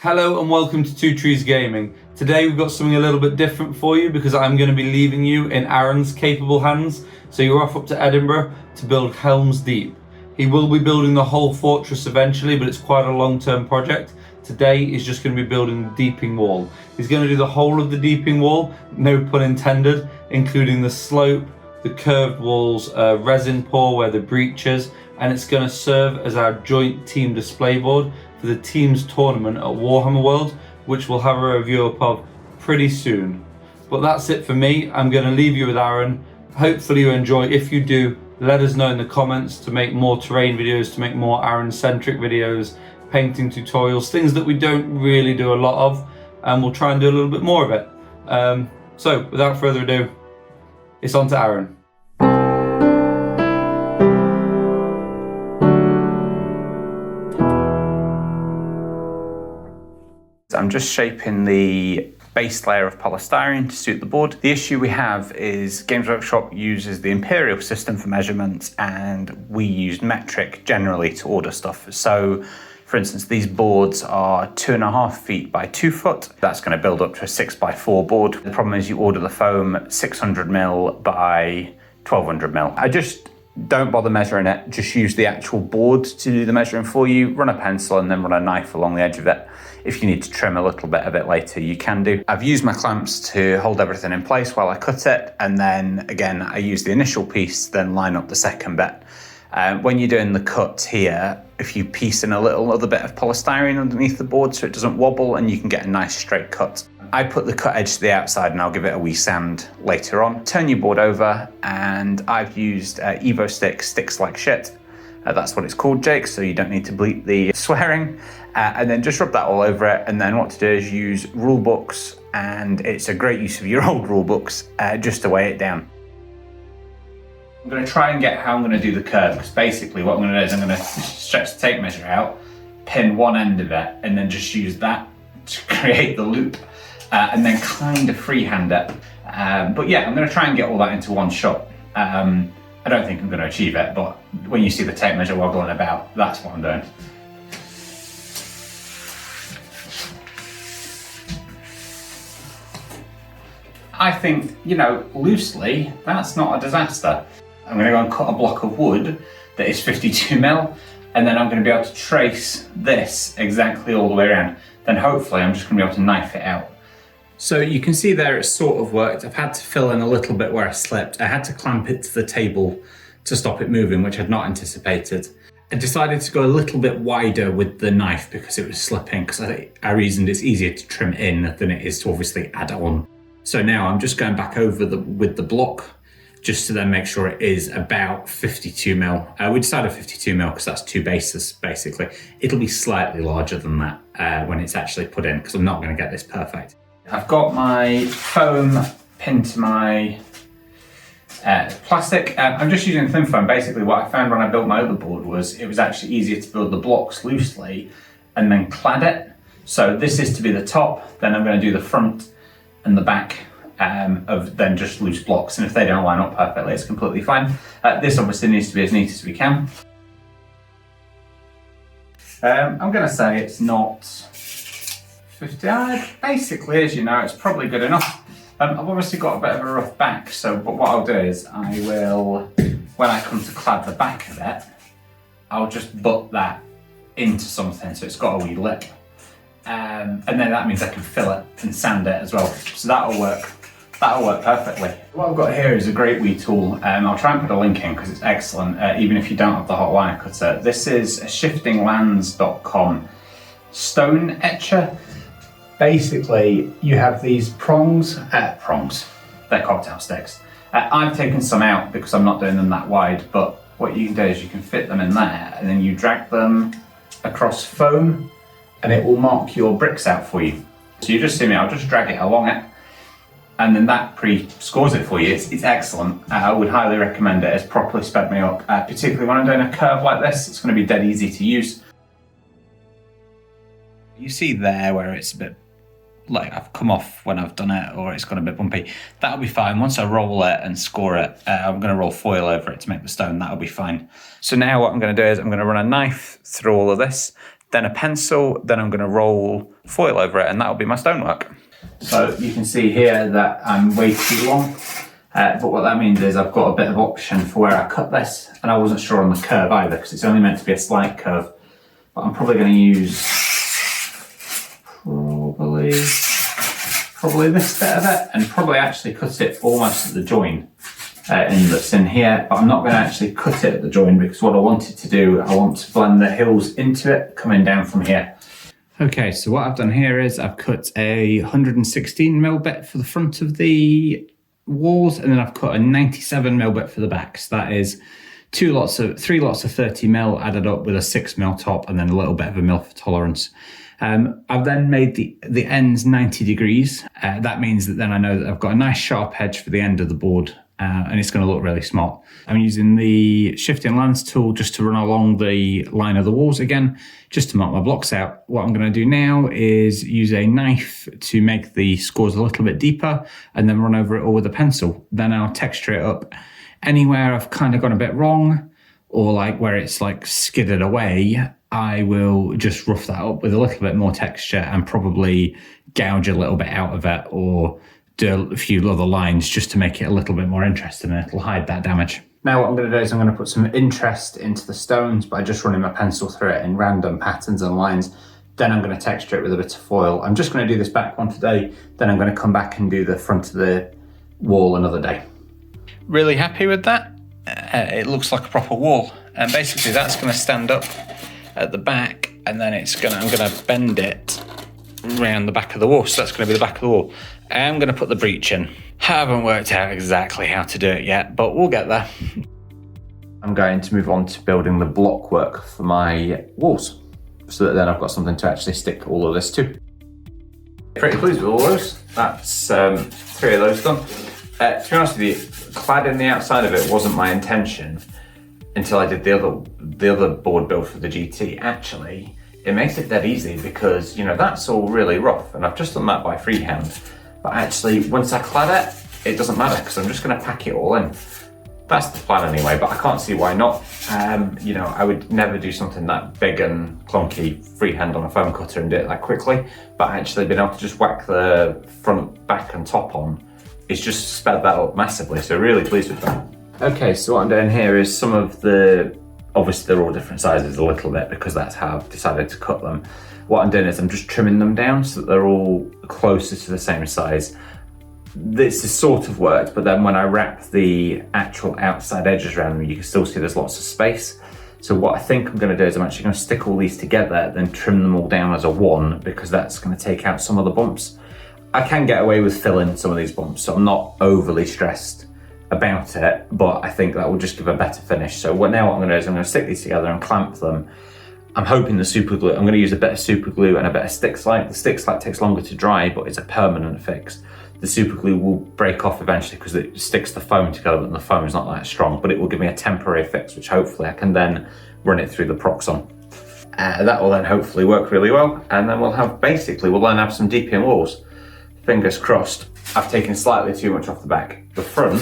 Hello and welcome to Two Trees Gaming. Today we've got something a little bit different for you because I'm going to be leaving you in Aaron's capable hands. So you're off up to Edinburgh to build Helms Deep. He will be building the whole fortress eventually, but it's quite a long-term project. Today he's just going to be building the deeping wall. He's going to do the whole of the deeping wall, no pun intended, including the slope, the curved walls, resin pour where the breach is, and it's going to serve as our joint team display board for the team's tournament at Warhammer World, which we'll have a review up of pretty soon. But that's it for me. I'm going to leave you with Aaron. Hopefully you enjoy. If you do, let us know in the comments to make more terrain videos, to make more Aaron-centric videos, painting tutorials, things that we don't really do a lot of, and we'll try and do a little bit more of it. So without further ado, it's on to Aaron. I'm just shaping the base layer of polystyrene to suit the board. The issue we have is Games Workshop uses the Imperial system for measurements and we use metric generally to order stuff. So for instance, these boards are 2.5 feet by 2 foot. That's going to build up to a 6x4 board. The problem is you order the foam 600mm by 1200mm. I just don't bother measuring it, just use the actual board to do the measuring for you, run a pencil and then run a knife along the edge of it. If you need to trim a little bit of it later, you can do. I've used my clamps to hold everything in place while I cut it, and then again, I use the initial piece, then line up the second bit. When you're doing the cut here, if you piece in a little other bit of polystyrene underneath the board so it doesn't wobble and you can get a nice straight cut. I put the cut edge to the outside and I'll give it a wee sand later on. Turn your board over, and I've used Evo sticks like shit. That's what it's called, Jake, so you don't need to bleep the swearing. And then just rub that all over it, and then what to do is use rule books, and it's a great use of your old rule books just to weigh it down. I'm going to try and get how I'm going to do the curve, because basically what I'm going to do is I'm going to stretch the tape measure out, pin one end of it, and then just use that to create the loop, and then kind of freehand it. But yeah, I'm going to try and get all that into one shot. I don't think I'm going to achieve it, but when you see the tape measure wobbling about, that's what I'm doing. I think, you know, loosely, that's not a disaster. I'm going to go and cut a block of wood that is 52mm, and then I'm going to be able to trace this exactly all the way around. Then hopefully I'm just going to be able to knife it out. So you can see there it's sort of worked. I've had to fill in a little bit where I slipped. I had to clamp it to the table to stop it moving, which I'd not anticipated. I decided to go a little bit wider with the knife because it was slipping, because I reasoned it's easier to trim in than it is to obviously add on. So now I'm just going back over with the block just to then make sure it is about 52mm. We decided 52mm because that's 2 bases basically. It'll be slightly larger than that when it's actually put in, because I'm not going to get this perfect. I've got my foam pinned to my plastic. I'm just using thin foam. Basically what I found when I built my other board was it was actually easier to build the blocks loosely and then clad it. So this is to be the top, then I'm going to do the front and the back of then just loose blocks, and if they don't line up perfectly, it's completely fine. This obviously needs to be as neat as we can. I'm going to say it's not 50. Basically, as you know, it's probably good enough. I've obviously got a bit of a rough back, but what I'll do is I will, when I come to clad the back of it, I'll just butt that into something so it's got a wee lip. And then that means I can fill it and sand it as well. So that'll work perfectly. What I've got here is a great wee tool. I'll try and put a link in because it's excellent, even if you don't have the hot wire cutter. This is a shiftinglands.com stone etcher. Basically, you have these prongs, they're cocktail sticks. I've taken some out because I'm not doing them that wide, but what you can do is you can fit them in there and then you drag them across foam and it will mark your bricks out for you. So you just see me, I'll just drag it along it and then that pre-scores it for you. It's excellent. I would highly recommend it. It's properly sped me up, particularly when I'm doing a curve like this. It's going to be dead easy to use. You see there where it's a bit like I've come off when I've done it, or it's gone a bit bumpy. That'll be fine. Once I roll it and score it, I'm going to roll foil over it to make the stone. That'll be fine. So now what I'm going to do is I'm going to run a knife through all of this, then a pencil, then I'm going to roll foil over it, and that'll be my stonework. So you can see here that I'm way too long, but what that means is I've got a bit of option for where I cut this, and I wasn't sure on the curve either because it's only meant to be a slight curve, but I'm probably going to use probably this bit of it, and probably actually cut it almost at the join that's in here, but I'm not going to actually cut it at the join because what I wanted to do, I want to blend the hills into it coming down from here. Okay, so what I've done here is I've cut a 116mm bit for the front of the walls, and then I've cut a 97mm bit for the back. So that is three lots of 30mm added up with a 6mm top, and then a little bit of a mil for tolerance. I've then made the ends 90 degrees. That means that then I know that I've got a nice sharp edge for the end of the board, and it's going to look really smart. I'm using the shifting lance tool just to run along the line of the walls again, just to mark my blocks out. What I'm going to do now is use a knife to make the scores a little bit deeper, and then run over it all with a pencil. Then I'll texture it up. Anywhere I've kind of gone a bit wrong, or like where it's like skidded away, I will just rough that up with a little bit more texture and probably gouge a little bit out of it, or do a few other lines just to make it a little bit more interesting, and it'll hide that damage. Now what I'm going to do is I'm going to put some interest into the stones by just running my pencil through it in random patterns and lines. Then I'm going to texture it with a bit of foil. I'm just going to do this back one today, then I'm going to come back and do the front of the wall another day. Really happy with that. It looks like a proper wall, and basically that's going to stand up at the back, and then I'm going to bend it around the back of the wall. So that's going to be the back of the wall. I'm going to put the breech in. Haven't worked out exactly how to do it yet, but we'll get there. I'm going to move on to building the block work for my walls, so that then I've got something to actually stick all of this to. Pretty pleased with all those. That's 3 of those done. To be honest with you, cladding the outside of it wasn't my intention until I did the other board build for the GT. Actually, it makes it dead easy because, you know, that's all really rough, and I've just done that by freehand. But actually, once I clad it doesn't matter because I'm just going to pack it all in. That's the plan anyway, but I can't see why not. You know, I would never do something that big and clunky freehand on a foam cutter and do it that quickly, but actually being able to just whack the front, back and top on, it's just sped that up massively, so really pleased with that. Okay, so what I'm doing here is some of the, obviously they're all different sizes a little bit because that's how I've decided to cut them. What I'm doing is I'm just trimming them down so that they're all closer to the same size. This has sort of worked, but then when I wrap the actual outside edges around them, you can still see there's lots of space. So what I think I'm going to do is I'm actually going to stick all these together, then trim them all down as a one, because that's going to take out some of the bumps. I can get away with filling some of these bumps, so I'm not overly stressed about it, but I think that will just give a better finish. So now what I'm going to do is I'm going to stick these together and clamp them. I'm hoping the super glue, I'm going to use a bit of super glue and a bit of stick slide. The stick slide takes longer to dry, but it's a permanent fix. The super glue will break off eventually because it sticks the foam together, and the foam is not that strong, but it will give me a temporary fix, which hopefully I can then run it through the Proxon. That will then hopefully work really well, and then we'll then have some DPM walls. Fingers crossed. I've taken slightly too much off the back. The front,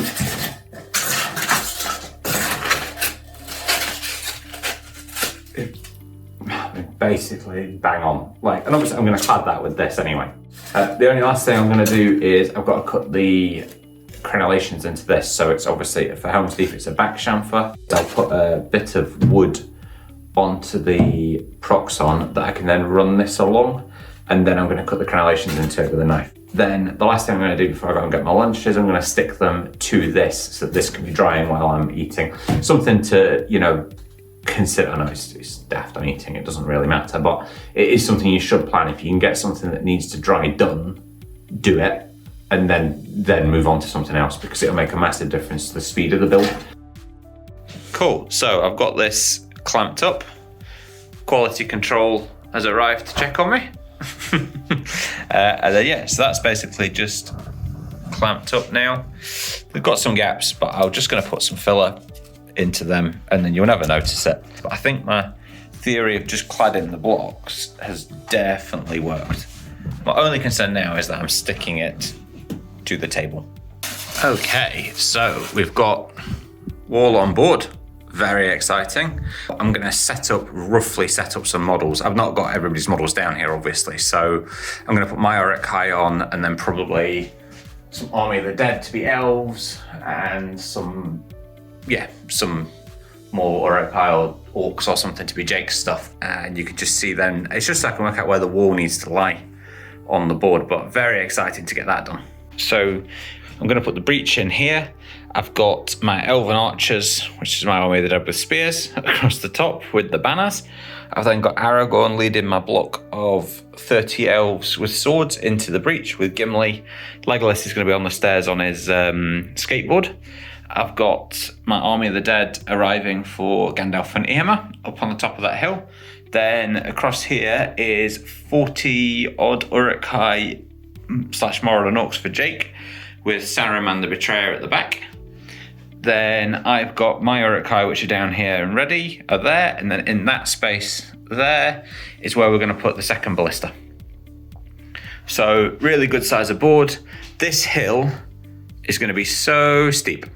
basically bang on. And obviously I'm going to clad that with this anyway. The only last thing I'm going to do is I've got to cut the crenellations into this. So it's obviously, for Helms Deep, it's a back chamfer. I'll put a bit of wood onto the Proxon that I can then run this along, and then I'm going to cut the crenellations into it with a knife. Then the last thing I'm going to do before I go and get my lunch is I'm going to stick them to this so that this can be drying while I'm eating. Something to, you know, consider. I know it's daft, I'm eating, it doesn't really matter, but it is something you should plan. If you can get something that needs to dry done, do it, and then move on to something else, because it'll make a massive difference to the speed of the build. Cool, so I've got this clamped up. Quality control has arrived to check on me. And then, yeah, so that's basically just clamped up now. They've got some gaps, but I'm just going to put some filler into them, and then you'll never notice it. But I think my theory of just cladding the blocks has definitely worked. My only concern now is that I'm sticking it to the table. Okay, so we've got wall on board. very exciting. I'm going to roughly set up some models. I've not got everybody's models down here, obviously, so I'm going to put my Uruk-hai on, and then probably some Army of the Dead to be elves, and some more Uruk-hai or orcs or something to be Jake's stuff. And you can just see then, it's just so I can work out where the wall needs to lie on the board, but very exciting to get that done. So I'm going to put the breach in here. I've got my elven archers, which is my army that I did with spears, across the top with the banners. I've then got Aragorn leading my block of 30 elves with swords into the breach with Gimli. Legolas is going to be on the stairs on his skateboard. I've got my army of the dead arriving for Gandalf and Eomer up on the top of that hill. Then across here is 40 odd Uruk-hai / Moral and Orcs for Jake, with Saruman the Betrayer at the back. Then I've got my Uruk-hai, which are down here and ready, are there. And then in that space there is where we're going to put the second ballista. So really good size of board. This hill is going to be so steep,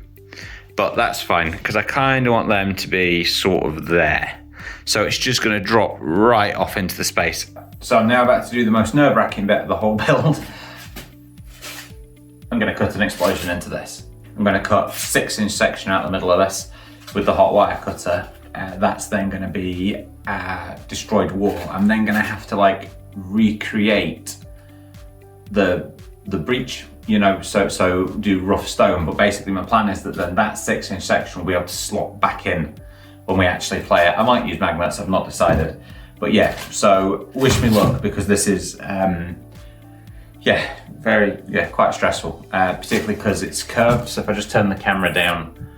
but that's fine because I kind of want them to be sort of there. So it's just going to drop right off into the space. So I'm now about to do the most nerve-wracking bit of the whole build. I'm going to cut an explosion into this. I'm going to cut a 6-inch section out the middle of this with the hot wire cutter. That's then going to be a destroyed wall. I'm then going to have to like recreate the breach, you know, so do rough stone. But basically my plan is that then that 6-inch section will be able to slot back in when we actually play it. I might use magnets, I've not decided. But yeah, so wish me luck because this is quite stressful, particularly because it's curved. So if I just turn the camera down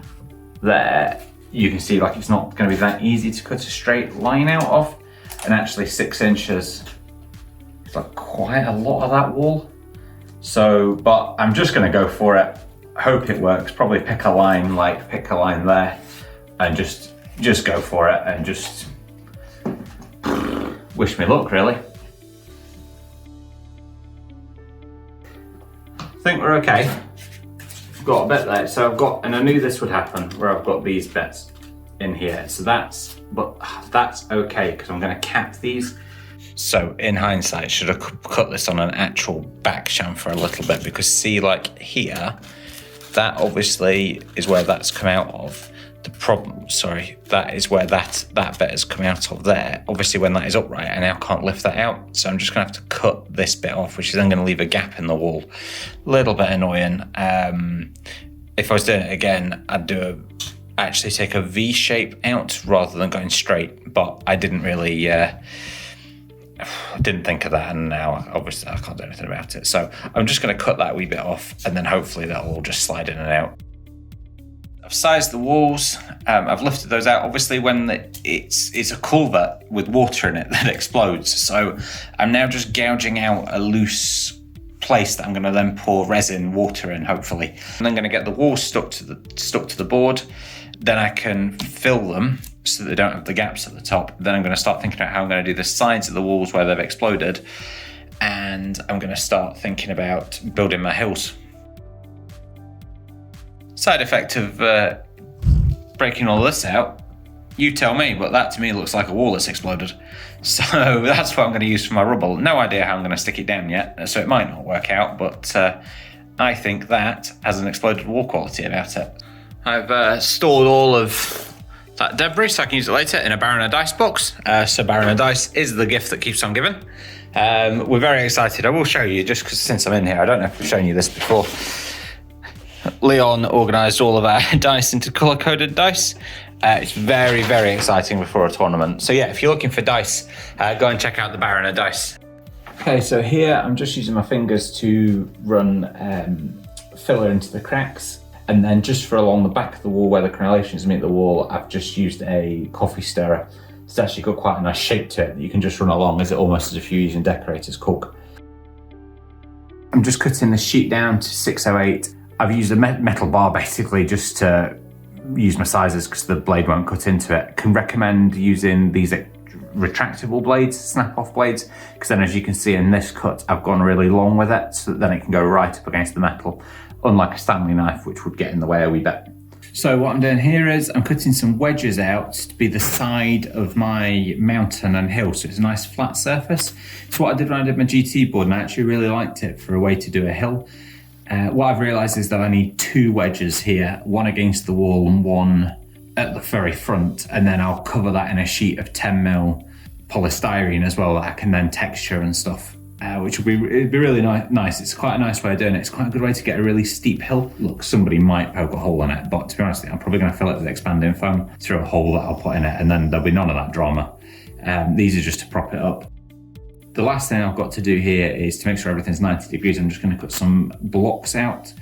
there, you can see like it's not going to be that easy to cut a straight line out of. And actually 6 inches is like quite a lot of that wall. So, but I'm just going to go for it. Hope it works. Probably pick a line there, and just go for it and just wish me luck, really. I think we're okay. I've got a bit there, so and I knew this would happen where I've got these bits in here. So that's okay because I'm going to cap these. So in hindsight, should have cut this on an actual back chamfer a little bit because see, like here, that obviously is where that's come out of. That is where that bit has come out of there. Obviously when that is upright, I now can't lift that out. So I'm just gonna have to cut this bit off, which is then gonna leave a gap in the wall. A little bit annoying. If I was doing it again, I'd actually take a V shape out rather than going straight, but I didn't really, didn't think of that, and now obviously I can't do anything about it. So I'm just gonna cut that wee bit off and then hopefully that'll all just slide in and out. I've sized the walls, I've lifted those out. Obviously when it's a culvert with water in it that explodes. So I'm now just gouging out a loose place that I'm gonna then pour resin water in, hopefully. And I'm gonna get the walls stuck to the board. Then I can fill them so they don't have the gaps at the top. Then I'm gonna start thinking about how I'm gonna do the sides of the walls where they've exploded. And I'm gonna start thinking about building my hills. Side effect of breaking all this out, you tell me, but that to me looks like a wall that's exploded. So that's what I'm going to use for my rubble. No idea how I'm going to stick it down yet, so it might not work out, but I think that has an exploded wall quality about it. I've stored all of that debris so I can use it later in a Baron of Dice box. So Baron of Dice is the gift that keeps on giving. We're very excited. I will show you, just because since I'm in here, I don't know if I've shown you this before. Leon organised all of our dice into colour-coded dice. It's very, very exciting before a tournament. So yeah, if you're looking for dice, go and check out the Baron of Dice. Okay, so here I'm just using my fingers to run filler into the cracks. And then just for along the back of the wall where the crenellations meet the wall, I've just used a coffee stirrer. It's actually got quite a nice shape to it that you can just run along almost as if you're using decorator's cork. I'm just cutting the sheet down to 608. I've used a metal bar basically just to use my sizes because the blade won't cut into it. Can recommend using these retractable blades, snap-off blades, because then as you can see in this cut, I've gone really long with it so that then it can go right up against the metal, unlike a Stanley knife, which would get in the way a wee bit. So what I'm doing here is I'm cutting some wedges out to be the side of my mountain and hill, so it's a nice flat surface. It's what I did when I did my GT board, and I actually really liked it for a way to do a hill. What I've realised is that I need 2 wedges here, one against the wall and one at the very front, and then I'll cover that in a sheet of 10mm polystyrene as well that I can then texture and stuff. Which would be really nice. It's quite a nice way of doing it. It's quite a good way to get a really steep hill. Look, somebody might poke a hole in it, but to be honest, I'm probably going to fill it with expanding foam through a hole that I'll put in it, and then there'll be none of that drama. These are just to prop it up. The last thing I've got to do here is to make sure everything's 90 degrees. I'm just going to cut some blocks out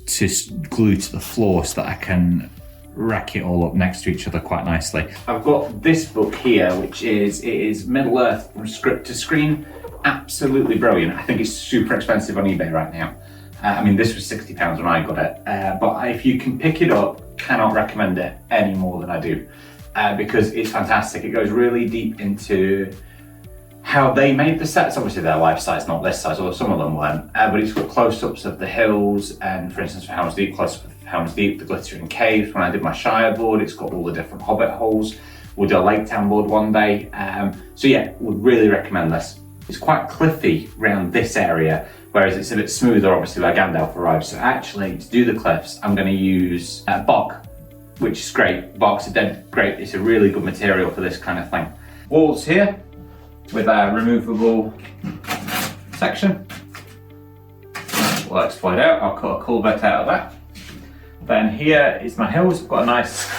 to glue to the floor so that I can rack it all up next to each other quite nicely. I've got this book here, which is Middle Earth from script to screen. Absolutely brilliant. I think it's super expensive on eBay right now. I mean, this was £60 when I got it, but if you can pick it up, cannot recommend it any more than I do, because it's fantastic. It goes really deep into how they made the sets. Obviously their life size, not this size, although some of them weren't, but it's got close-ups of the hills, and for instance for Helms Deep, close-up of Helms Deep, the glittering caves. When I did my Shire board, it's got all the different hobbit holes. We'll do a Lake Town board one day. So yeah, would really recommend this. It's quite cliffy around this area, whereas it's a bit smoother, obviously, where Gandalf arrives. So actually, to do the cliffs, I'm going to use bog, which is great. Bogs are dead great. It's a really good material for this kind of thing. Walls here with a removable section. We'll exploit out. I'll cut a culvert out of that. Then here is my hills. I've got a nice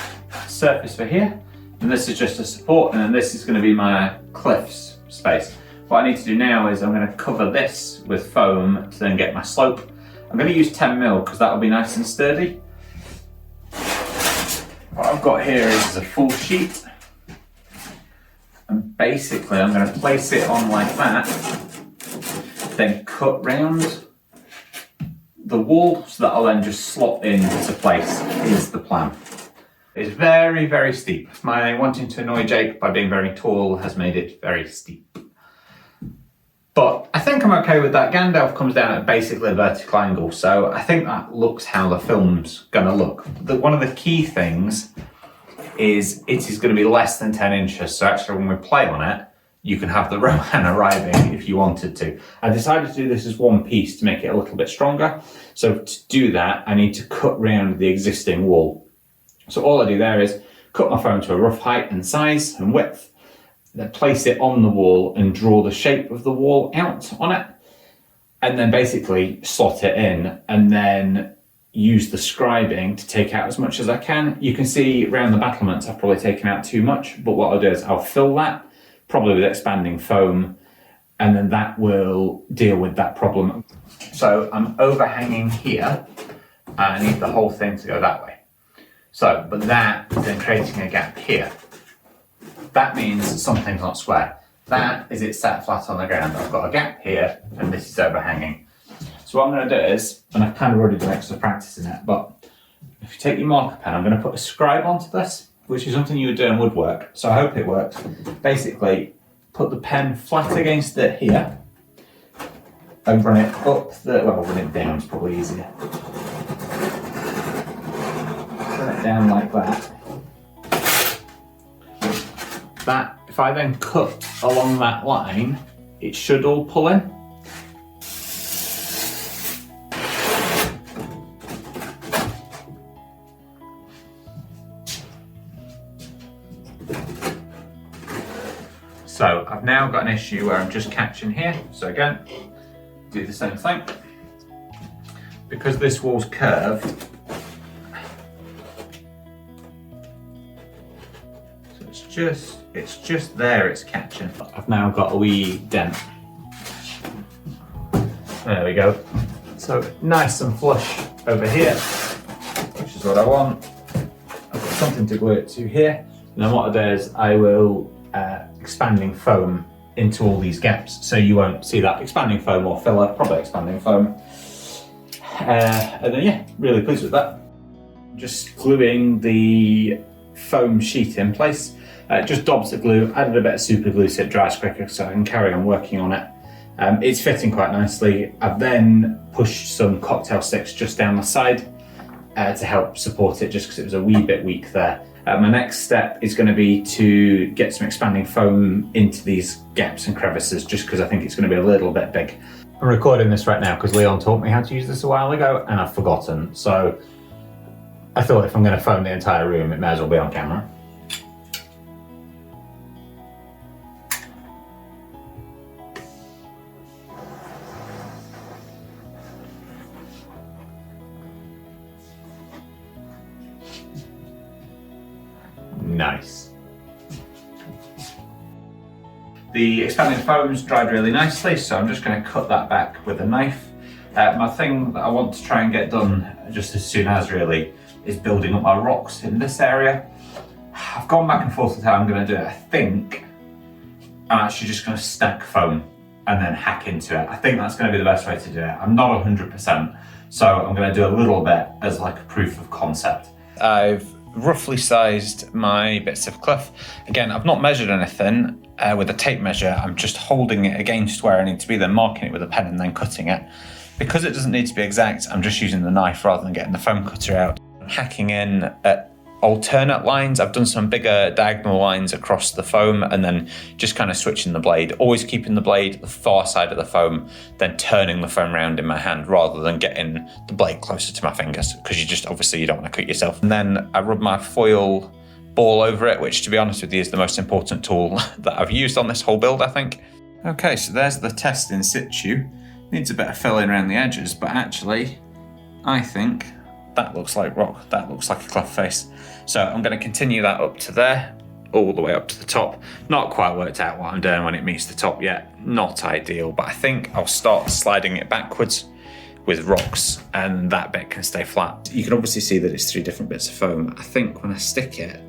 surface for here, and this is just a support, and then this is going to be my cliffs space. What I need to do now is I'm going to cover this with foam to then get my slope. I'm going to use 10mm because that will be nice and sturdy. What I've got here is a full sheet, and basically I'm going to place it on like that, then cut round the wall so that I'll then just slot into place is the plan. It's very, very steep. My wanting to annoy Jake by being very tall has made it very steep. But I think I'm okay with that. Gandalf comes down at basically a vertical angle, so I think that looks how the film's gonna look. One of the key things is it is gonna be less than 10 inches, so actually when we play on it, you can have the Rohan arriving if you wanted to. I decided to do this as one piece to make it a little bit stronger. So to do that, I need to cut round the existing wall. So all I do there is cut my foam to a rough height and size and width, then place it on the wall and draw the shape of the wall out on it, and then basically slot it in, and then use the scribing to take out as much as I can. You can see around the battlements I've probably taken out too much, but what I'll do is I'll fill that, probably with expanding foam, and then that will deal with that problem. So I'm overhanging here, and I need the whole thing to go that way. So, but that is then creating a gap here. That means something's not square. That is it sat flat on the ground. I've got a gap here, and this is overhanging. So what I'm going to do is, and I've kind of already done extra practice in it, but if you take your marker pen, I'm going to put a scribe onto this, which is something you would do in woodwork. So I hope it works. Basically, put the pen flat against it here, and run it up the, well, run it down is probably easier. Run it down like that. That, if I then cut along that line, it should all pull in. So I've now got an issue where I'm just catching here. So again, do the same thing. Because this wall's curved, it's just there, it's catching. I've now got a wee dent. There we go. So nice and flush over here, which is what I want. I've got something to glue it to here. And then what I do is I will expanding foam into all these gaps, so you won't see that expanding foam or filler, probably expanding foam. And then yeah, really pleased with that. Just gluing the foam sheet in place. Just dobs the glue, added a bit of super glue so it dries quicker so I can carry on working on it. It's fitting quite nicely. I've then pushed some cocktail sticks just down the side, to help support it, just because it was a wee bit weak there. My next step is going to be to get some expanding foam into these gaps and crevices, just because I think it's going to be a little bit big. I'm recording this right now because Leon taught me how to use this a while ago and I've forgotten. So I thought if I'm going to foam the entire room, it may as well be on camera. Nice. The expanding foam's dried really nicely, so I'm just going to cut that back with a knife. My thing that I want to try and get done just as soon as really is building up my rocks in this area. I've gone back and forth with how I'm going to do it. I think I'm actually just going to stack foam and then hack into it. I think that's going to be the best way to do it. I'm not 100%, so I'm going to do a little bit as like a proof of concept. I've roughly sized my bits of cliff. Again, I've not measured anything with a tape measure. I'm just holding it against where I need to be, then marking it with a pen and then cutting it. Because it doesn't need to be exact, I'm just using the knife rather than getting the foam cutter out. Hacking in at alternate lines. I've done some bigger diagonal lines across the foam and then just kind of switching the blade, always keeping the blade at the far side of the foam, then turning the foam around in my hand rather than getting the blade closer to my fingers, because you don't want to cut yourself. And then I rub my foil ball over it, which to be honest with you is the most important tool that I've used on this whole build, I think. Okay, so there's the test in situ. Needs a bit of filling around the edges, but actually I think that looks like rock, that looks like a cliff face. So I'm going to continue that up to there, all the way up to the top. Not quite worked out what I'm doing when it meets the top yet, not ideal, but I think I'll start sliding it backwards with rocks and that bit can stay flat. You can obviously see that it's 3 different bits of foam. I think when I stick it,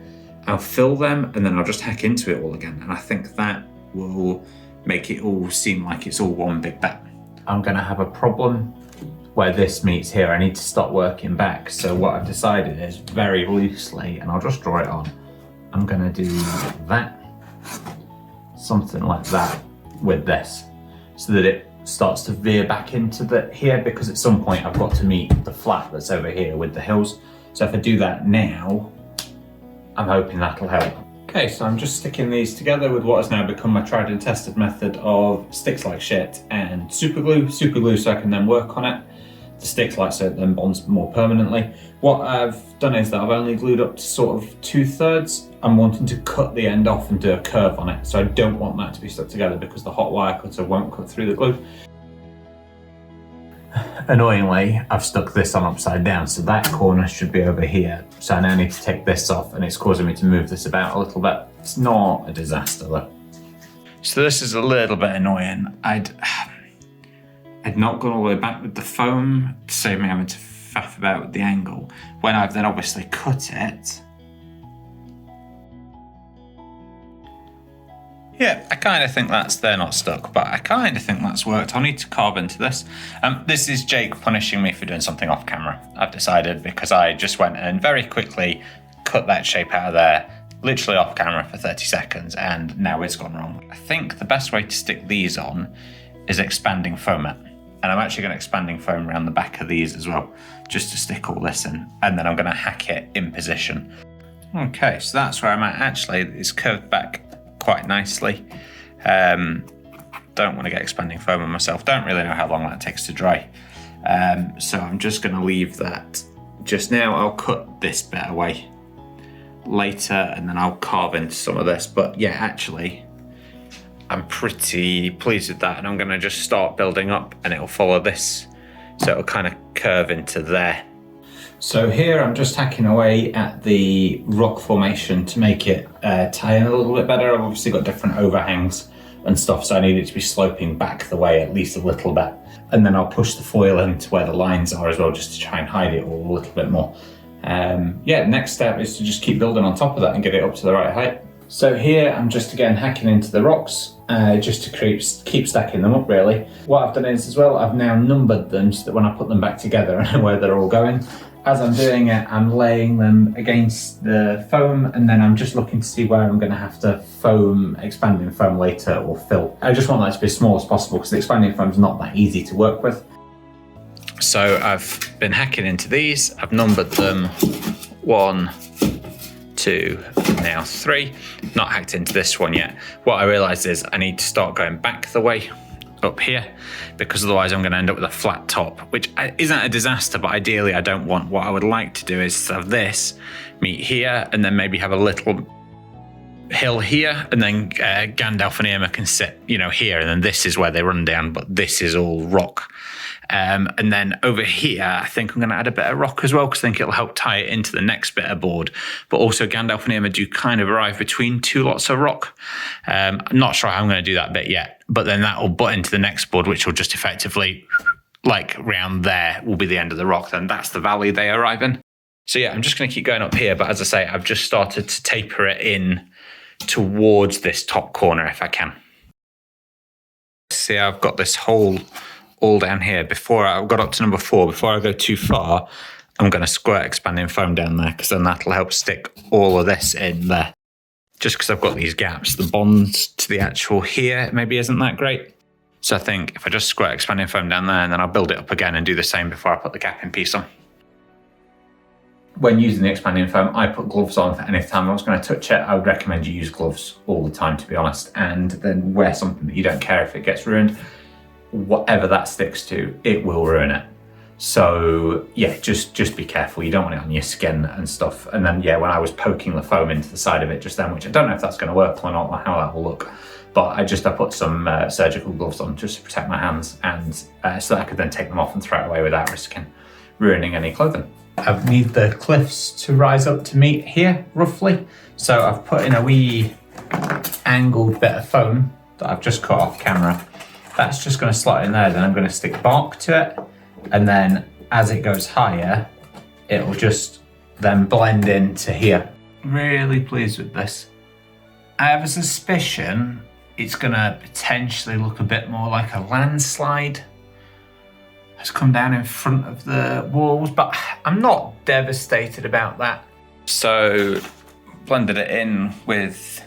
I'll fill them and then I'll just hack into it all again. And I think that will make it all seem like it's all one big bit. I'm going to have a problem where this meets here. I need to stop working back. So what I've decided is very loosely, and I'll just draw it on, I'm gonna do that, something like that with this, so that it starts to veer back into the here, because at some point I've got to meet the flat that's over here with the hills. So if I do that now, I'm hoping that'll help. Okay, so I'm just sticking these together with what has now become my tried and tested method of sticks like shit and super glue so I can then work on it. The sticks like so it then bonds more permanently. What I've done is that I've only glued up to sort of 2/3. I'm wanting to cut the end off and do a curve on it, so I don't want that to be stuck together because the hot wire cutter won't cut through the glue. Annoyingly, I've stuck this on upside down, so that corner should be over here. So I now need to take this off and it's causing me to move this about a little bit. It's not a disaster though. So this is a little bit annoying. I'd not gone all the way back with the foam to save me having to faff about with the angle. When I've then obviously cut it. Yeah, I kind of think they're not stuck, but I kind of think that's worked. I'll need to carve into this. This is Jake punishing me for doing something off camera, I've decided, because I just went and very quickly cut that shape out of there, literally off camera for 30 seconds, and now it's gone wrong. I think the best way to stick these on is expanding foam it. And I'm actually going to expanding foam around the back of these as well, just to stick all this in. And then I'm going to hack it in position. Okay, so that's where I'm at. Actually, it's curved back quite nicely. Don't want to get expanding foam on myself. Don't really know how long that takes to dry. So I'm just going to leave that just now. I'll cut this bit away later and then I'll carve into some of this. But yeah, actually, I'm pretty pleased with that, and I'm going to just start building up and it'll follow this, so it'll kind of curve into there. So here I'm just hacking away at the rock formation to make it tie in a little bit better. I've obviously got different overhangs and stuff, so I need it to be sloping back the way at least a little bit. And then I'll push the foil into where the lines are as well, just to try and hide it all a little bit more. Yeah, next step is to just keep building on top of that and get it up to the right height. So here I'm just again hacking into the rocks, just to keep stacking them up really. What I've done is as well, I've now numbered them so that when I put them back together I know where they're all going. As I'm doing it, I'm laying them against the foam, and then I'm just looking to see where I'm going to have to foam, expanding foam later, or fill. I just want that to be as small as possible because the expanding foam is not that easy to work with. So I've been hacking into these. I've numbered them 1, 2, now 3. Not hacked into this one yet. What I realized is I need to start going back the way up here, because otherwise I'm going to end up with a flat top, which isn't a disaster, but ideally I don't want. What I would like to do is have this meet here, and then maybe have a little hill here, and then Gandalf and Irma can sit, here, and then this is where they run down, but this is all rock. And then over here, I think I'm going to add a bit of rock as well, because I think it'll help tie it into the next bit of board. But also Gandalf and Irma do kind of arrive between 2 lots of rock. I'm not sure how I'm going to do that bit yet, but then that will butt into the next board, which will just effectively, like round there, will be the end of the rock. Then that's the valley they arrive in. So yeah, I'm just going to keep going up here. But as I say, I've just started to taper it in towards this top corner if I can. See, I've got this hole all down here. Before I've got up to number 4, before I go too far, I'm going to squirt expanding foam down there, because then that'll help stick all of this in there. Just because I've got these gaps, the bond to the actual here maybe isn't that great. So I think if I just squirt expanding foam down there, and then I'll build it up again and do the same before I put the gapping piece on. When using the expanding foam, I put gloves on, and if I was going to touch it, I would recommend you use gloves all the time, to be honest, and then wear something that you don't care if it gets ruined. Whatever that sticks to, it will ruin it. So yeah, just be careful. You don't want it on your skin and stuff. And then yeah, when I was poking the foam into the side of it just then, which I don't know if that's going to work or not, or how that will look, but I put some surgical gloves on just to protect my hands, and so that I could then take them off and throw it away without risking ruining any clothing. I need the cliffs to rise up to meet here, roughly. So I've put in a wee angled bit of foam that I've just cut off camera. That's just going to slot in there, then I'm going to stick bark to it, and then as it goes higher, it'll just then blend into here. Really pleased with this. I have a suspicion it's going to potentially look a bit more like a landslide has come down in front of the walls, but I'm not devastated about that. So blended it in with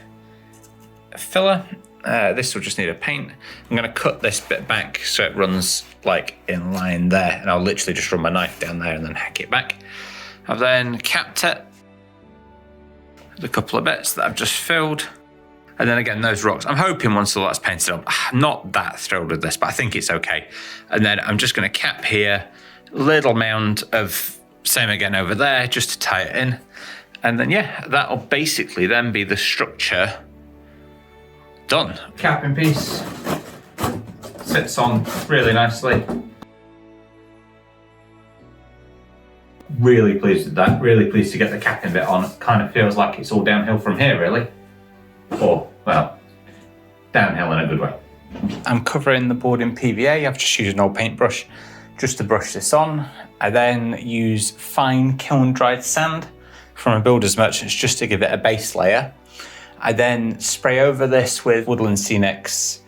a filler. This will just need a paint. I'm going to cut this bit back so it runs like in line there, and I'll literally just run my knife down there and then hack it back. I've then capped it with a couple of bits that I've just filled. And then again, those rocks, I'm hoping once all that's painted up, I'm not that thrilled with this, but I think it's okay. And then I'm just going to cap here, little mound of same again over there, just to tie it in. And then yeah, that'll basically then be the structure done. Capping piece sits on really nicely. Really pleased with that. Really pleased to get the capping bit on. Kind of feels like it's all downhill from here, really. Or, well, downhill in a good way. I'm covering the board in PVA. I've just used an old paintbrush just to brush this on. I then use fine kiln dried sand from a builder's merchants just to give it a base layer. I then spray over this with Woodland Scenic's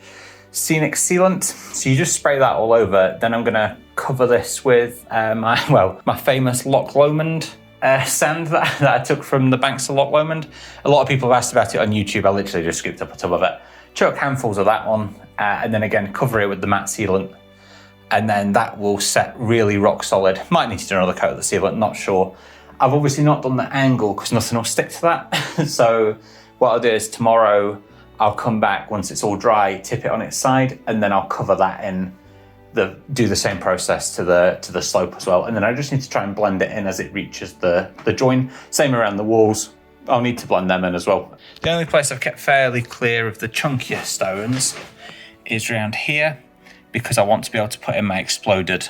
Scenic Sealant. So you just spray that all over. Then I'm gonna cover this with my famous Loch Lomond sand that I took from the banks of Loch Lomond. A lot of people have asked about it on YouTube. I literally just scooped up a tub of it. Chuck handfuls of that one, and then again, cover it with the matte sealant. And then that will set really rock solid. Might need to do another coat of the sealant, not sure. I've obviously not done the angle because nothing will stick to that. So what I'll do is tomorrow, I'll come back once it's all dry, tip it on its side, and then I'll cover that in, do the same process to the slope as well. And then I just need to try and blend it in as it reaches the join. Same around the walls. I'll need to blend them in as well. The only place I've kept fairly clear of the chunkier stones is around here, because I want to be able to put in my exploded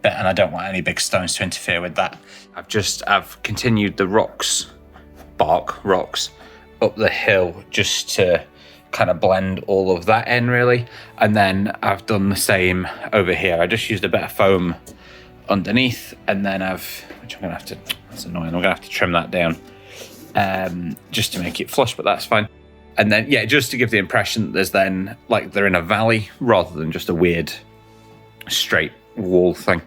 bit, and I don't want any big stones to interfere with that. I've continued the bark rocks up the hill just to kind of blend all of that in, really. And then I've done the same over here. I just used a bit of foam underneath, and then which I'm gonna have to, that's annoying, I'm gonna have to trim that down just to make it flush, but that's fine. And then, yeah, just to give the impression that there's then, like they're in a valley rather than just a weird straight wall thing.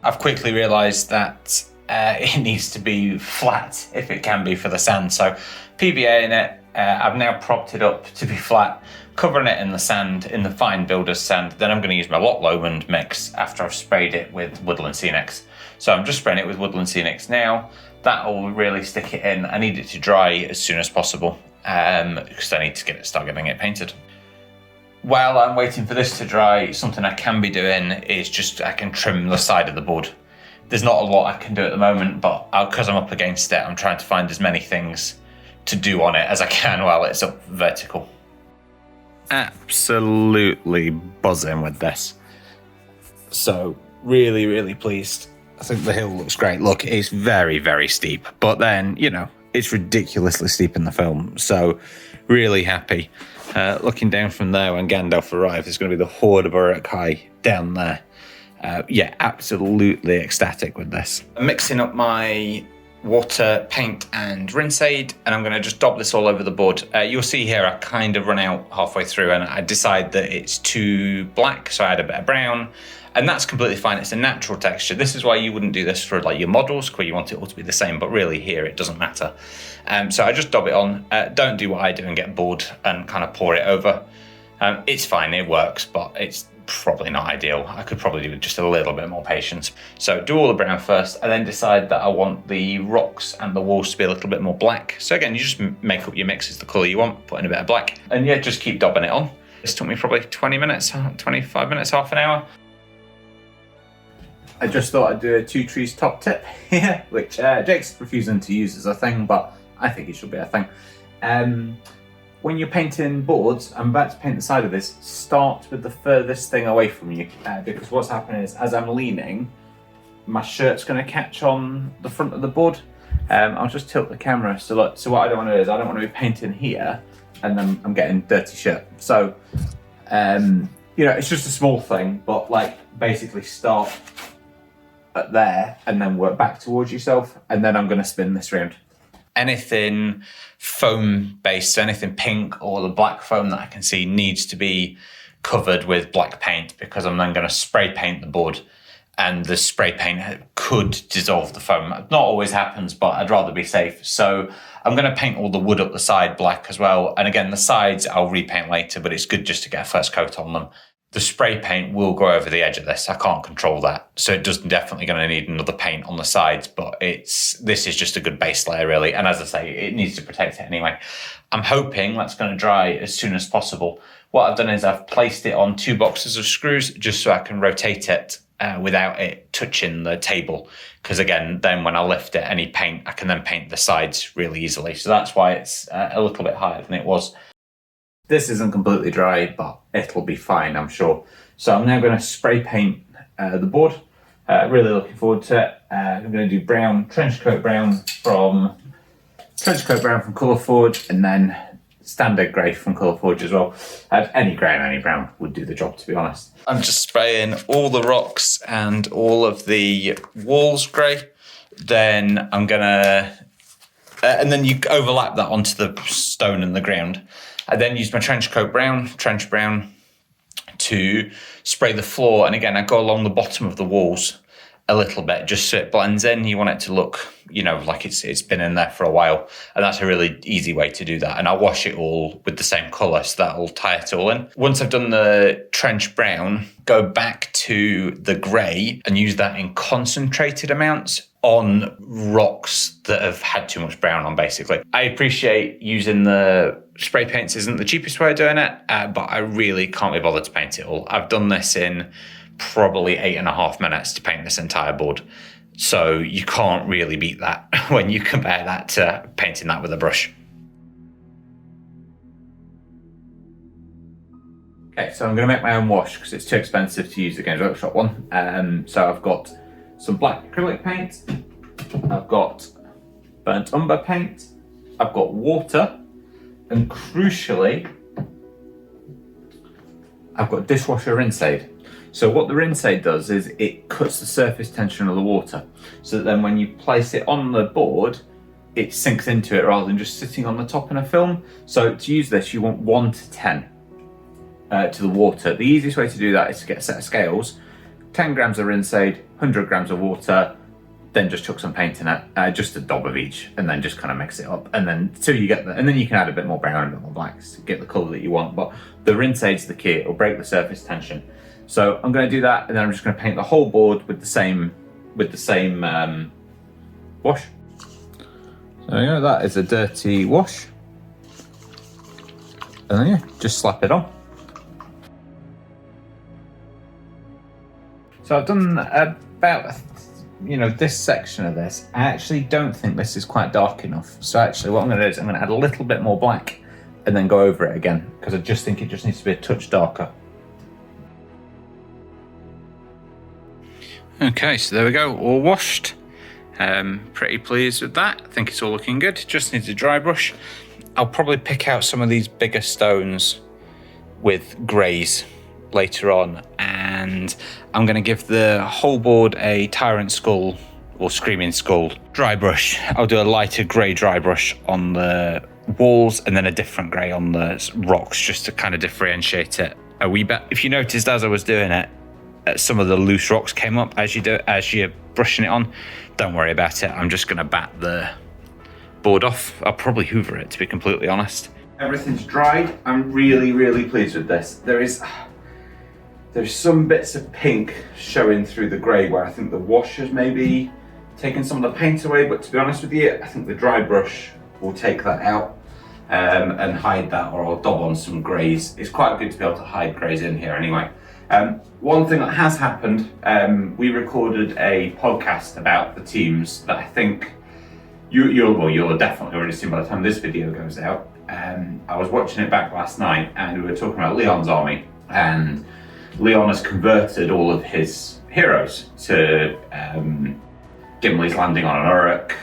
I've quickly realized that it needs to be flat if it can be for the sand. So PVA in it, I've now propped it up to be flat, covering it in the sand, in the fine builder's sand. Then I'm going to use my Lot Lowland mix after I've sprayed it with Woodland Scenics. So I'm just spraying it with Woodland Scenics now. That will really stick it in. I need it to dry as soon as possible because I need to start getting it painted. While I'm waiting for this to dry, something I can be doing is just I can trim the side of the board. There's not a lot I can do at the moment, but because I'm up against it, I'm trying to find as many things to do on it as I can while it's up vertical. Absolutely buzzing with this. So really, really pleased. I think the hill looks great. Look, it's very, very steep, but then, you know, it's ridiculously steep in the film. So really happy. Looking down from there when Gandalf arrives, there's going to be the Horde of Uruk-hai down there. Yeah, absolutely ecstatic with this. I'm mixing up my water, paint and rinse aid, and I'm going to just dab this all over the board. You'll see here I kind of run out halfway through and I decide that it's too black, so I add a bit of brown, and that's completely fine. It's a natural texture. This is why you wouldn't do this for like your models, where you want it all to be the same, but really here it doesn't matter. So I just dab it on. Don't do what I do and get bored and kind of pour it over. It's fine, it works, but it's probably not ideal. I could probably do with just a little bit more patience. So do all the brown first, and then decide that I want the rocks and the walls to be a little bit more black. So again, you just make up your mixes the colour you want, put in a bit of black, and yeah, just keep dabbing it on. This took me probably 20 minutes, 25 minutes, half an hour. I just thought I'd do a two trees top tip here, which Jake's refusing to use as a thing, but I think it should be a thing. When you're painting boards, I'm about to paint the side of this, start with the furthest thing away from you, because what's happening is, as I'm leaning, my shirt's going to catch on the front of the board. I'll just tilt the camera, so look, so what I don't want to do is, I don't want to be painting here, and then I'm getting dirty shirt. So, you know, it's just a small thing, but like, basically start at there, and then work back towards yourself, and then I'm going to spin this round. Anything foam based, so anything pink or the black foam that I can see needs to be covered with black paint, because I'm then going to spray paint the board, and the spray paint could dissolve the foam. Not always happens, but I'd rather be safe. So I'm going to paint all the wood up the side black as well. And again, the sides I'll repaint later, but it's good just to get a first coat on them. The spray paint will go over the edge of this. I can't control that. So it does definitely going to need another paint on the sides, but this is just a good base layer really. And as I say, it needs to protect it anyway. I'm hoping that's going to dry as soon as possible. What I've done is I've placed it on 2 boxes of screws just so I can rotate it without it touching the table. Because again, then when I lift it, any paint, I can then paint the sides really easily. So that's why it's a little bit higher than it was. This isn't completely dry, but it'll be fine, I'm sure. So I'm now going to spray paint the board. Really looking forward to it. I'm going to do brown, trench coat brown from Colour Forge, and then standard grey from Colour Forge as well. Any grey and any brown would do the job, to be honest. I'm just spraying all the rocks and all of the walls grey. Then I'm going to... and then you overlap that onto the stone and the ground. I then use my trench brown to spray the floor. And again, I go along the bottom of the walls a little bit, just so it blends in. You want it to look, you know, like it's been in there for a while. And that's a really easy way to do that. And I'll wash it all with the same colour, so that'll tie it all in. Once I've done the trench brown, go back to the grey and use that in concentrated amounts on rocks that have had too much brown on, basically. I appreciate using the spray paints isn't the cheapest way of doing it, but I really can't be bothered to paint it all. I've done this in probably 8.5 minutes to paint this entire board. So you can't really beat that when you compare that to painting that with a brush. Okay, so I'm going to make my own wash because it's too expensive to use the Games Workshop one. So I've got some black acrylic paint, I've got burnt umber paint, I've got water, and crucially, I've got dishwasher rinse aid. So what the rinse aid does is it cuts the surface tension of the water, so that then when you place it on the board, it sinks into it rather than just sitting on the top in a film. So to use this, you want 1 to 10 to the water. The easiest way to do that is to get a set of scales, 10 grams of rinse aid, 100 grams of water, then just chuck some paint in it, just a dab of each, and then just kind of mix it up. And then till you get and then you can add a bit more brown and a bit more black to get the colour that you want. But the rinse aid's the key, it'll break the surface tension. So I'm going to do that, and then I'm just going to paint the whole board with the same wash. There we go, that is a dirty wash. And then yeah, just slap it on. So I've done about, this section of this. I actually don't think this is quite dark enough. So actually what I'm going to do is I'm going to add a little bit more black and then go over it again, because I just think it just needs to be a touch darker. Okay, so there we go, all washed. Pretty pleased with that. I think it's all looking good. Just needs a dry brush. I'll probably pick out some of these bigger stones with greys later on, and I'm going to give the whole board a Tyrant Skull or Screaming Skull dry brush. I'll do a lighter grey dry brush on the walls and then a different grey on the rocks, just to kind of differentiate it a wee bit. If you noticed as I was doing it, some of the loose rocks came up as you're brushing it on. Don't worry about it. I'm just going to bat the board off. I'll probably hoover it, to be completely honest. Everything's dried. I'm really, really pleased with this. There's some bits of pink showing through the grey where I think the wash has maybe taken some of the paint away, but to be honest with you, I think the dry brush will take that out and hide that, or I'll dab on some greys. It's quite good to be able to hide greys in here anyway. One thing that has happened, we recorded a podcast about the teams that I think you'll have definitely already seen by the time this video goes out. I was watching it back last night and we were talking about Leon's army, and Leon has converted all of his heroes to Gimli's landing on an Uruk.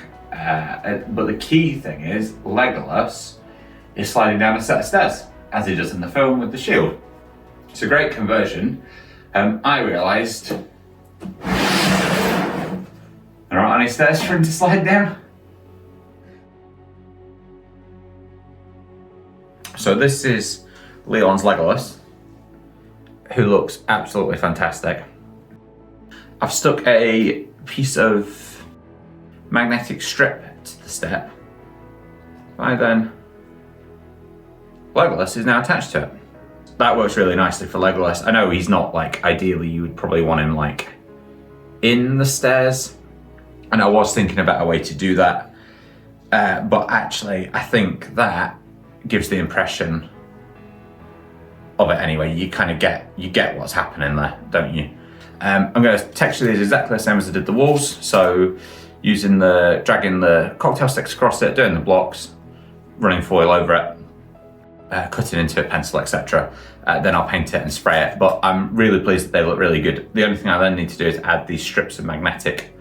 But the key thing is Legolas is sliding down a set of stairs, as he does in the film with the shield. It's a great conversion. I realised there aren't any stairs for him to slide down. So this is Leon's Legolas, who looks absolutely fantastic. I've stuck a piece of magnetic strip to the step. Then Legolas is now attached to it. That works really nicely for Legolas. I know he's not, ideally you would probably want him in the stairs, and I was thinking about a way to do that, but actually I think that gives the impression of it anyway. You kind of get what's happening there, don't you? I'm going to texture these exactly the same as I did the walls, so dragging the cocktail sticks across it, doing the blocks, running foil over it, cutting into it, pencil, etc. Then I'll paint it and spray it, but I'm really pleased that they look really good. The only thing I then need to do is add these strips of magnetic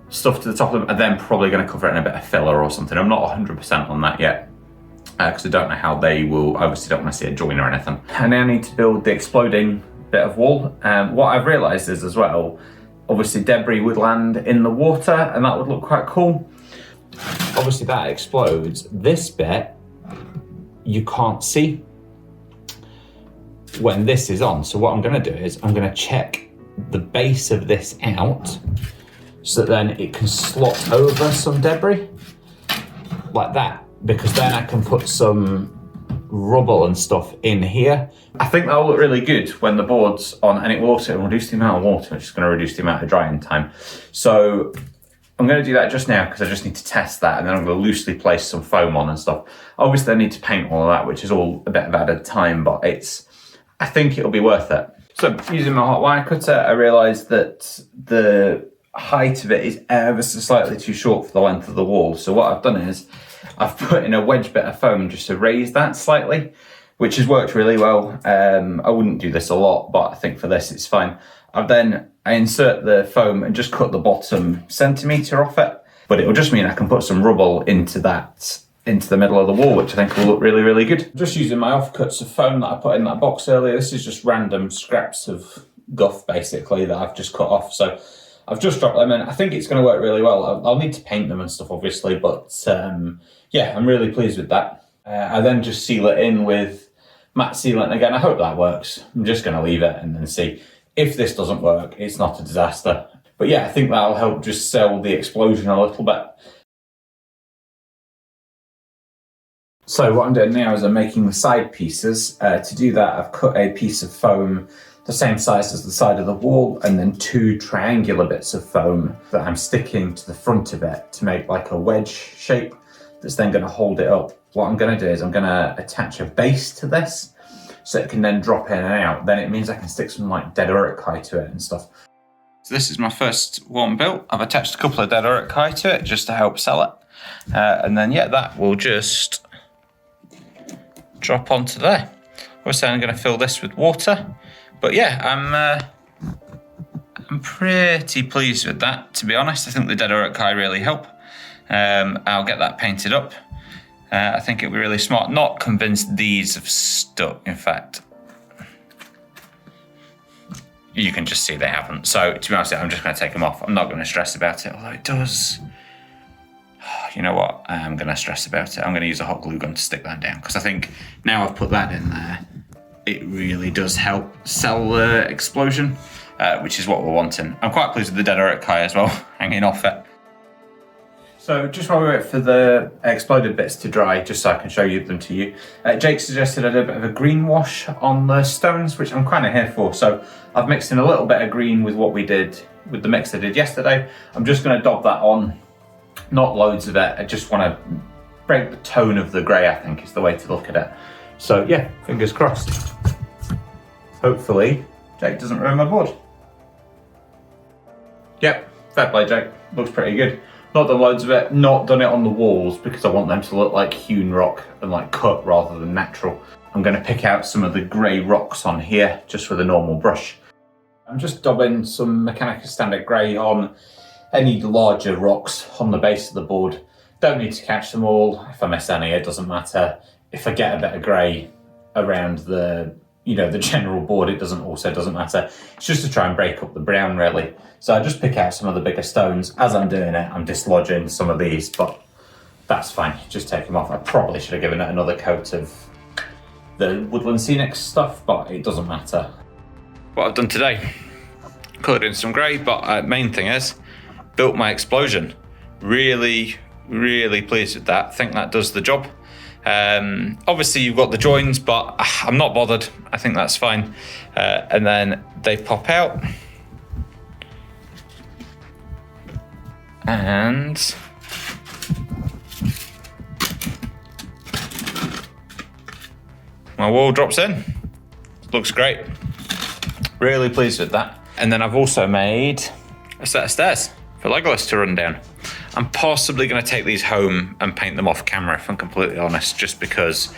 stuff to the top of them, and then probably going to cover it in a bit of filler or something. I'm not 100% on that yet, because I don't know how they will. Obviously don't want to see a join or anything. I now need to build the exploding bit of wall. What I've realised is as well, obviously debris would land in the water and that would look quite cool. Obviously that explodes. This bit you can't see when this is on. So what I'm going to do is I'm going to check the base of this out so that then it can slot over some debris like that, because then I can put some rubble and stuff in here. I think that'll look really good when the board's on, and it will also reduce the amount of water, which is going to reduce the amount of drying time. So I'm going to do that just now because I just need to test that, and then I'm going to loosely place some foam on and stuff. Obviously I need to paint all of that, which is all a bit of added time, but I think it'll be worth it. So using my hot wire cutter, I realised that the height of it is ever so slightly too short for the length of the wall. So what I've done is I've put in a wedge bit of foam just to raise that slightly, which has worked really well. I wouldn't do this a lot, but I think for this it's fine. I insert the foam and just cut the bottom centimetre off it, but it'll just mean I can put some rubble into the middle of the wall, which I think will look really, really good. I'm just using my offcuts of foam that I put in that box earlier. This is just random scraps of guff basically that I've just cut off. So I've just dropped them in. I think it's going to work really well. I'll need to paint them and stuff obviously, but yeah, I'm really pleased with that. I then just seal it in with matte sealant again. I hope that works. I'm just going to leave it and then see. If this doesn't work, it's not a disaster. But yeah, I think that'll help just sell the explosion a little bit. So what I'm doing now is I'm making the side pieces. To do that, I've cut a piece of foam the same size as the side of the wall, and then 2 triangular bits of foam that I'm sticking to the front of it to make like a wedge shape that's then going to hold it up. What I'm going to do is I'm going to attach a base to this so it can then drop in and out. Then it means I can stick some like dead Uruk-hai to it and stuff. So this is my first one built. I've attached a couple of dead Uruk-hai to it just to help sell it. And then yeah, that will just drop onto there. Obviously I'm going to fill this with water. But yeah, I'm pretty pleased with that, to be honest. I think the dead Uruk-hai really help. I'll get that painted up. I think it'll be really smart. Not convinced these have stuck, in fact. You can just see they haven't. So to be honest, I'm just going to take them off. I'm not going to stress about it, although it does. You know what? I'm going to stress about it. I'm going to use a hot glue gun to stick that down, because I think now I've put that in there, it really does help sell the explosion, which is what we're wanting. I'm quite pleased with the dead Uruk-hai as well, hanging off it. So just while we wait for the exploded bits to dry, just so I can show them to you, Jake suggested I do a bit of a green wash on the stones, which I'm kind of here for. So I've mixed in a little bit of green with what we did with the mix I did yesterday. I'm just going to daub that on, not loads of it. I just want to break the tone of the grey, I think is the way to look at it. So yeah, fingers crossed. Hopefully Jake doesn't ruin my board. Yep, fair play Jake, looks pretty good. Not done loads of it, not done it on the walls because I want them to look like hewn rock and like cut rather than natural. I'm going to pick out some of the grey rocks on here just with a normal brush. I'm just daubing some Mechanica Standard Grey on any larger rocks on the base of the board. Don't need to catch them all. If I miss any, it doesn't matter. If I get a bit of grey around the general board, it doesn't matter. It's just to try and break up the brown, really. So I just pick out some of the bigger stones. As I'm doing it, I'm dislodging some of these, but that's fine. Just take them off. I probably should have given it another coat of the Woodland Scenic stuff, but it doesn't matter. What I've done today, coloured in some grey, but main thing is, built my explosion. Really, really pleased with that. I think that does the job. Obviously you've got the joins, but I'm not bothered. I think that's fine. And then they pop out. And my wall drops in. Looks great. Really pleased with that. And then I've also made a set of stairs for Legolas to run down. I'm possibly going to take these home and paint them off camera, if I'm completely honest, just because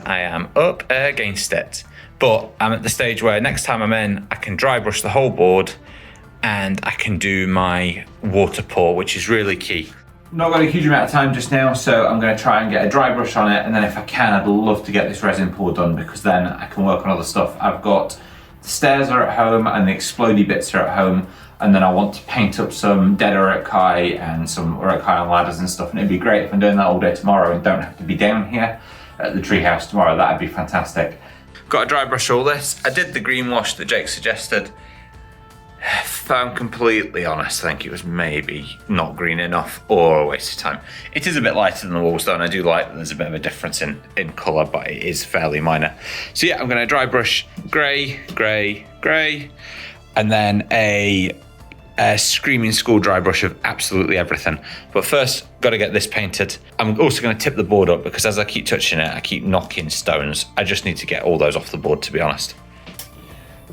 I am up against it. But I'm at the stage where next time I'm in, I can dry brush the whole board and I can do my water pour, which is really key. Not got a huge amount of time just now, so I'm going to try and get a dry brush on it, and then if I can, I'd love to get this resin pour done, because then I can work on other stuff. I've got the stairs are at home and the explodey bits are at home. And then I want to paint up some dead Uruk-hai and some Uruk-hai on ladders and stuff. And it'd be great if I'm doing that all day tomorrow and don't have to be down here at the treehouse tomorrow. That'd be fantastic. Got to dry brush all this. I did the green wash that Jake suggested. If I'm completely honest, I think it was maybe not green enough or a waste of time. It is a bit lighter than the walls though, and I do like that there's a bit of a difference in colour, but it is fairly minor. So yeah, I'm going to dry brush grey, grey, grey, and then a screaming school dry brush of absolutely everything. But first, got to get this painted. I'm also going to tip the board up because as I keep touching it, I keep knocking stones. I just need to get all those off the board, to be honest.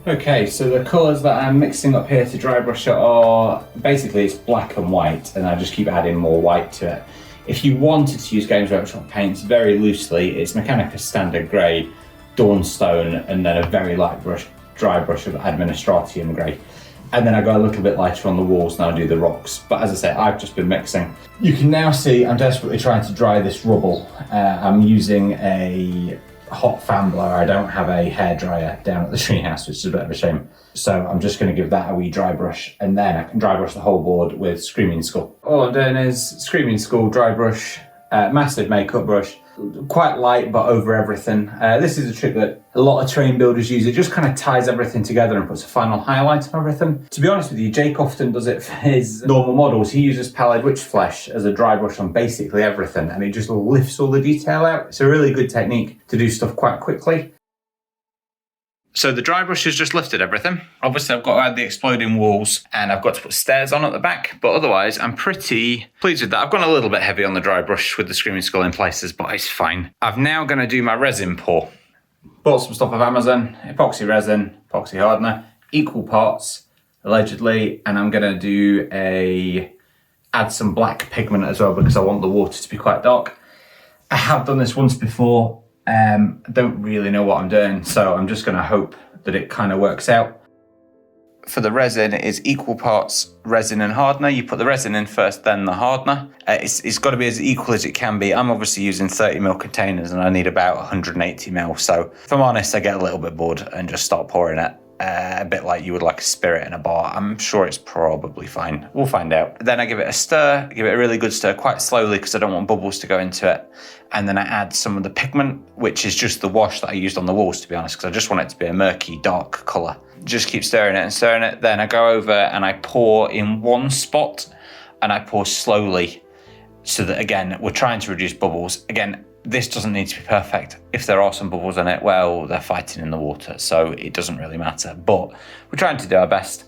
Okay, so the colours that I'm mixing up here to dry brush it are, basically it's black and white, and I just keep adding more white to it. If you wanted to use Games Workshop paints very loosely, it's Mechanica Standard Grey, Dawnstone, and then a very light dry brush of Administratium Grey. And then I go a little bit lighter on the walls and I do the rocks. But as I say, I've just been mixing. You can now see I'm desperately trying to dry this rubble. I'm using a hot fan blower. I don't have a hairdryer down at the treehouse, which is a bit of a shame. So I'm just going to give that a wee dry brush, and then I can dry brush the whole board with Screaming Skull. All I'm doing is Screaming Skull dry brush, massive makeup brush, quite light but over everything. This is a trick that a lot of terrain builders use. It just kind of ties everything together and puts a final highlight on everything. To be honest with you, Jake often does it for his normal models. He uses pallid witch flesh as a dry brush on basically everything, and it just lifts all the detail out. It's a really good technique to do stuff quite quickly. So the dry brush has just lifted everything. Obviously I've got to add the exploding walls and I've got to put stairs on at the back, but otherwise I'm pretty pleased with that. I've gone a little bit heavy on the dry brush with the Screaming Skull in places, but it's fine. I'm now going to do my resin pour. Bought some stuff off Amazon, epoxy resin, epoxy hardener, equal parts, allegedly, and I'm going to add some black pigment as well because I want the water to be quite dark. I have done this once before. I don't really know what I'm doing, so I'm just going to hope that it kind of works out. For the resin, it is equal parts resin and hardener. You put the resin in first, then the hardener. It's got to be as equal as it can be. I'm obviously using 30ml containers and I need about 180ml. So if I'm honest, I get a little bit bored and just start pouring it. A bit like you would like a spirit in a bar. I'm sure it's probably fine. We'll find out. Then I give it a stir, give it a really good stir quite slowly because I don't want bubbles to go into it. And then I add some of the pigment, which is just the wash that I used on the walls, to be honest, because I just want it to be a murky, dark colour. Just keep stirring it and stirring it. Then I go over and I pour in one spot and I pour slowly so that, again, we're trying to reduce bubbles. Again, this doesn't need to be perfect. If there are some bubbles in it, well, they're fighting in the water, so it doesn't really matter. But we're trying to do our best.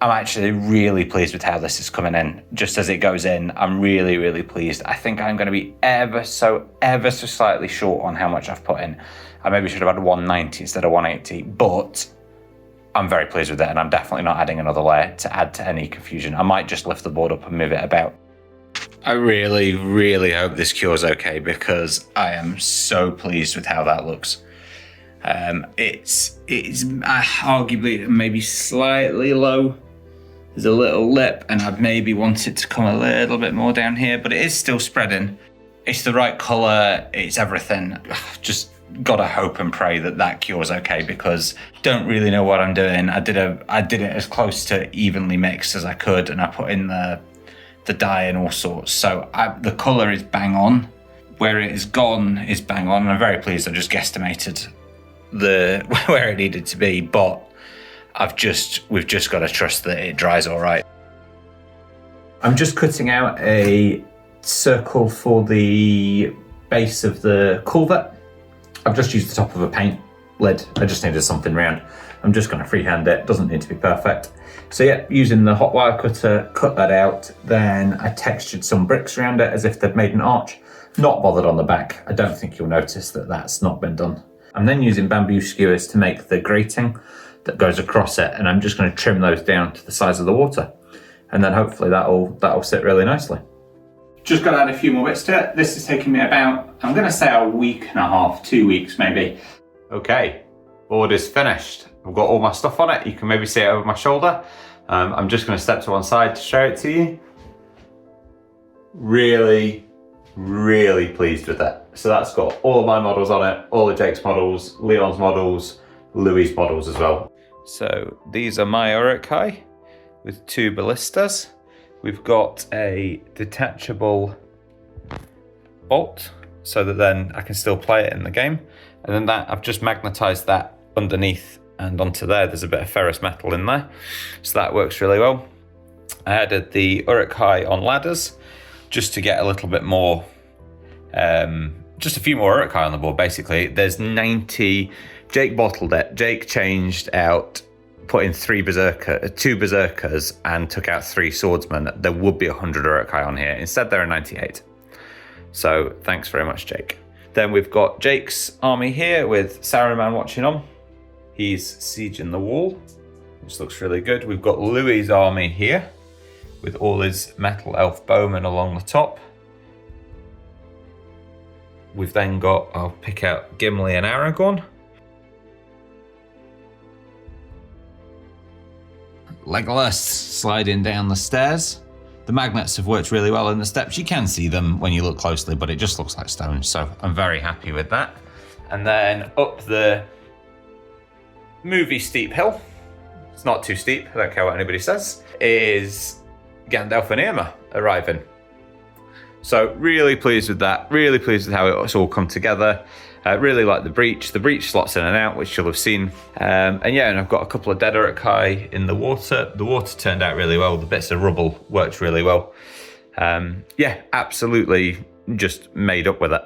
I'm actually really pleased with how this is coming in. Just as it goes in, I'm really, really pleased. I think I'm going to be ever so slightly short on how much I've put in. I maybe should have had 190 instead of 180, but I'm very pleased with it, and I'm definitely not adding another layer to add to any confusion. I might just lift the board up and move it about. I really, really hope this cure's okay because I am so pleased with how that looks. It's arguably maybe slightly low. There's a little lip and I'd maybe want it to come a little bit more down here, but it is still spreading. It's the right colour, it's everything. Just gotta hope and pray that that cure's okay because don't really know what I'm doing. I did it as close to evenly mixed as I could and I put in the dye and all sorts. So the colour is bang on. Where it is gone is bang on. And I'm very pleased I just guesstimated where it needed to be, but we've just got to trust that it dries all right. I'm just cutting out a circle for the base of the culvert. I've just used the top of a paint lid. I just needed something round. I'm just going to freehand it. Doesn't need to be perfect. So yeah, using the hot wire cutter, cut that out. Then I textured some bricks around it as if they'd made an arch. Not bothered on the back. I don't think you'll notice that that's not been done. I'm then using bamboo skewers to make the grating that goes across it, and I'm just going to trim those down to the size of the water. And then hopefully that'll sit really nicely. Just got to add a few more bits to it. This is taking me about, I'm going to say a week and a half, 2 weeks maybe. Okay, board is finished. I've got all my stuff on it. You can maybe see it over my shoulder. I'm just going to step to one side to show it to you. Really, really pleased with it. So that's got all of my models on it, all of Jake's models, Leon's models, Louis' models as well. So these are my Uruk-hai with 2 ballistas. We've got a detachable bolt so that then I can still play it in the game. And then I've just magnetized that underneath and onto there. There's a bit of ferrous metal in there. So that works really well. I added the Uruk-hai on ladders just to get a little bit more, just a few more Uruk-hai on the board basically. There's 90, Jake bottled it. Jake changed out, put in 2 berserkers and took out 3 swordsmen. There would be 100 Uruk-hai on here. Instead there are 98. So thanks very much, Jake. Then we've got Jake's army here with Saruman watching on. He's sieging the wall, which looks really good. We've got Louis' army here with all his metal elf bowmen along the top. We've then got, I'll pick out Gimli and Aragorn. Legolas sliding down the stairs. The magnets have worked really well in the steps. You can see them when you look closely, but it just looks like stone. So I'm very happy with that. And then up the movie steep hill, it's not too steep, I don't care what anybody says, is Gandalf and Irma arriving. So really pleased with that, really pleased with how it's all come together. Really like the breach. The breach slots in and out, which you'll have seen. And I've got a couple of dead Urukai in the water. The water turned out really well. The bits of rubble worked really well. Absolutely just made up with it.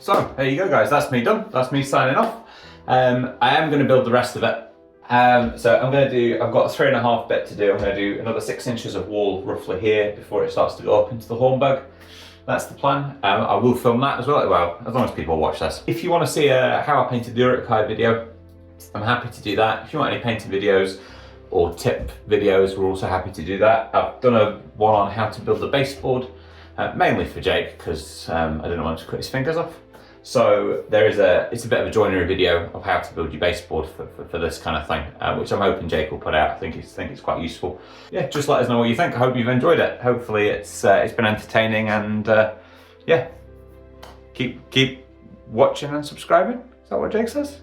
So there you go, guys. That's me done. That's me signing off. I am going to build the rest of it. I've got a 3.5 bit to do. I'm going to do another 6 inches of wall roughly here before it starts to go up into the hornbug. That's the plan. I will film that as well, as long as people watch this. If you want to see how I painted the Urukai video, I'm happy to do that. If you want any painting videos or tip videos, we're also happy to do that. I've done one on how to build a baseboard, mainly for Jake, because I didn't want him to cut his fingers off. So it's a bit of a joinery video of how to build your baseboard for this kind of thing, which I'm hoping Jake will put out. I think it's quite useful. Yeah, just let us know what you think. I hope you've enjoyed it. Hopefully it's been entertaining, and keep watching and subscribing. Is that what Jake says?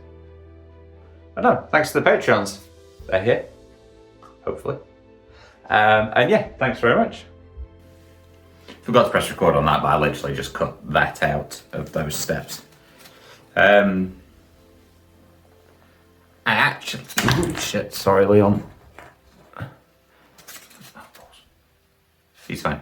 I don't know. Thanks to the Patreons. They're here, hopefully. Thanks very much. Forgot to press record on that, but I literally just cut that out of those steps. I actually... Oh, shit, sorry, Leon. He's fine.